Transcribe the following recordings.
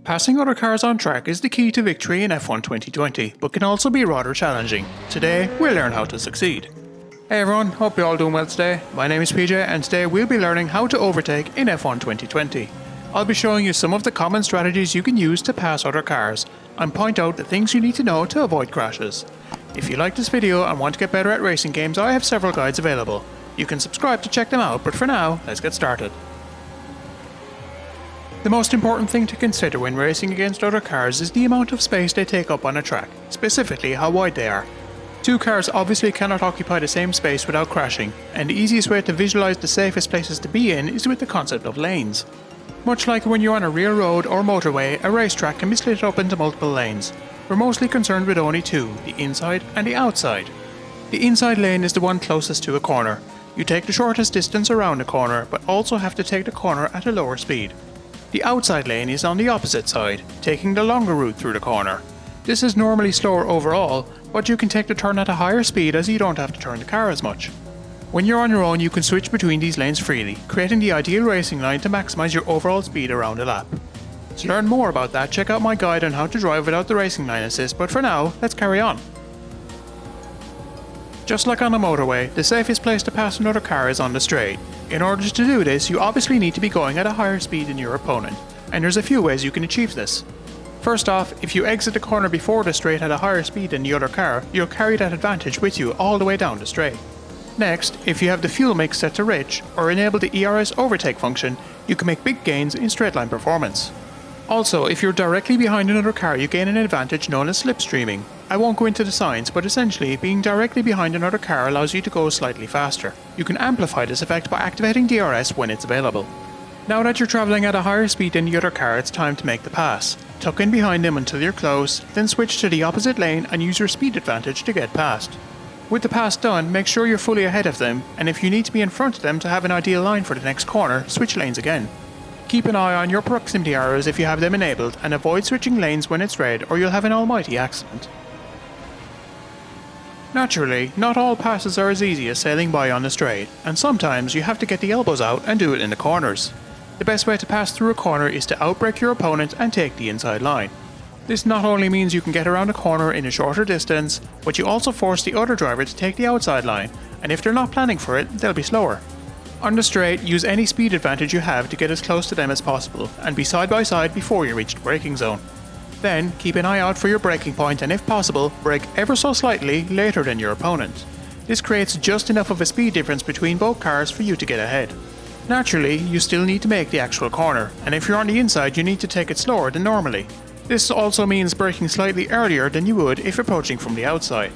Passing other cars on track is the key to victory in F1 2020, but can also be rather challenging. Today, we'll learn how to succeed. Hey everyone, hope you're all doing well today. My name is PJ and today we'll be learning how to overtake in F1 2020. I'll be showing you some of the common strategies you can use to pass other cars, and point out the things you need to know to avoid crashes. If you like this video and want to get better at racing games, I have several guides available. You can subscribe to check them out, but for now, let's get started. The most important thing to consider when racing against other cars is the amount of space they take up on a track, specifically how wide they are. Two cars obviously cannot occupy the same space without crashing, and the easiest way to visualize the safest places to be in is with the concept of lanes. Much like when you're on a real road or motorway, a racetrack can be split up into multiple lanes. We're mostly concerned with only two, the inside and the outside. The inside lane is the one closest to a corner. You take the shortest distance around the corner, but also have to take the corner at a lower speed. The outside lane is on the opposite side, taking the longer route through the corner. This is normally slower overall, but you can take the turn at a higher speed as you don't have to turn the car as much. When you're on your own, you can switch between these lanes freely, creating the ideal racing line to maximize your overall speed around a lap. To learn more about that, check out my guide on how to drive without the racing line assist, but for now, let's carry on. Just like on a motorway, the safest place to pass another car is on the straight. In order to do this, you obviously need to be going at a higher speed than your opponent, and there's a few ways you can achieve this. First off, if you exit the corner before the straight at a higher speed than the other car, you'll carry that advantage with you all the way down the straight. Next, if you have the fuel mix set to rich, or enable the ERS overtake function, you can make big gains in straight line performance. Also, if you're directly behind another car, you gain an advantage known as slipstreaming. I won't go into the science, but essentially, being directly behind another car allows you to go slightly faster. You can amplify this effect by activating DRS when it's available. Now that you're travelling at a higher speed than the other car, it's time to make the pass. Tuck in behind them until you're close, then switch to the opposite lane and use your speed advantage to get past. With the pass done, make sure you're fully ahead of them, and if you need to be in front of them to have an ideal line for the next corner, switch lanes again. Keep an eye on your proximity arrows if you have them enabled, and avoid switching lanes when it's red or you'll have an almighty accident. Naturally, not all passes are as easy as sailing by on the straight, and sometimes you have to get the elbows out and do it in the corners. The best way to pass through a corner is to outbrake your opponent and take the inside line. This not only means you can get around a corner in a shorter distance, but you also force the other driver to take the outside line, and if they're not planning for it, they'll be slower. On the straight, use any speed advantage you have to get as close to them as possible, and be side by side before you reach the braking zone. Then, keep an eye out for your braking point and if possible, brake ever so slightly later than your opponent. This creates just enough of a speed difference between both cars for you to get ahead. Naturally, you still need to make the actual corner, and if you're on the inside you need to take it slower than normally. This also means braking slightly earlier than you would if approaching from the outside.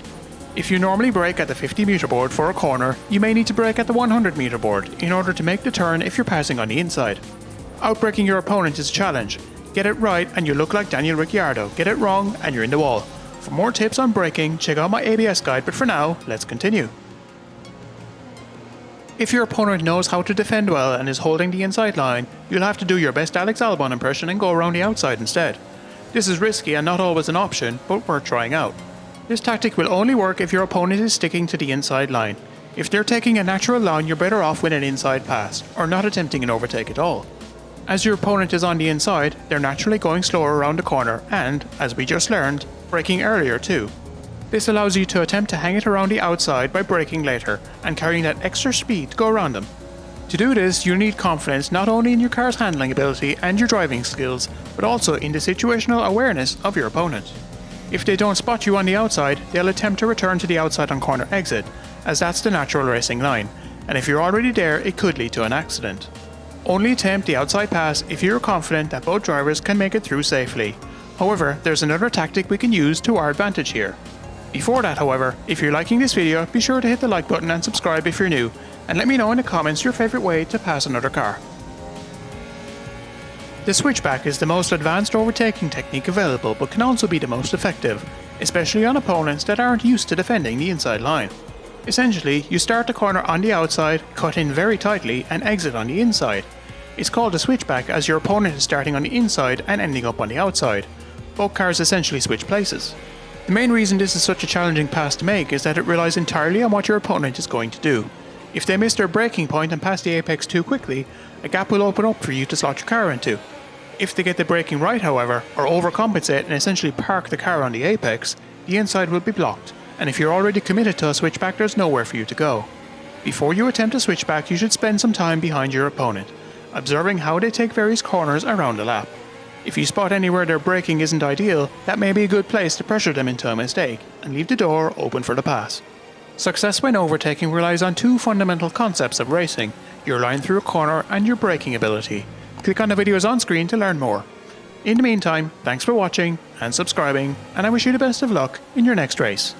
If you normally brake at the 50 meter board for a corner, you may need to brake at the 100 meter board in order to make the turn if you're passing on the inside. Outbraking your opponent is a challenge. Get it right and you look like Daniel Ricciardo, get it wrong and you're in the wall. For more tips on braking, check out my ABS guide, but for now, let's continue. If your opponent knows how to defend well and is holding the inside line, you'll have to do your best Alex Albon impression and go around the outside instead. This is risky and not always an option, but worth trying out. This tactic will only work if your opponent is sticking to the inside line. If they're taking a natural line, you're better off with an inside pass, or not attempting an overtake at all. As your opponent is on the inside, they're naturally going slower around the corner and, as we just learned, braking earlier too. This allows you to attempt to hang it around the outside by braking later, and carrying that extra speed to go around them. To do this, you'll need confidence not only in your car's handling ability and your driving skills, but also in the situational awareness of your opponent. If they don't spot you on the outside, they'll attempt to return to the outside on corner exit, as that's the natural racing line, and if you're already there, it could lead to an accident. Only attempt the outside pass if you're confident that both drivers can make it through safely. However, there's another tactic we can use to our advantage here. Before that, however, if you're liking this video, be sure to hit the like button and subscribe if you're new, and let me know in the comments your favourite way to pass another car. The switchback is the most advanced overtaking technique available, but can also be the most effective, especially on opponents that aren't used to defending the inside line. Essentially, you start the corner on the outside, cut in very tightly, and exit on the inside. It's called a switchback as your opponent is starting on the inside and ending up on the outside. Both cars essentially switch places. The main reason this is such a challenging pass to make is that it relies entirely on what your opponent is going to do. If they miss their braking point and pass the apex too quickly, a gap will open up for you to slot your car into. If they get the braking right, however, or overcompensate and essentially park the car on the apex, the inside will be blocked, and if you're already committed to a switchback, there's nowhere for you to go. Before you attempt a switchback, you should spend some time behind your opponent, observing how they take various corners around the lap. If you spot anywhere their braking isn't ideal, that may be a good place to pressure them into a mistake, and leave the door open for the pass. Success when overtaking relies on two fundamental concepts of racing: your line through a corner and your braking ability. Click on the videos on screen to learn more. In the meantime, thanks for watching and subscribing, and I wish you the best of luck in your next race.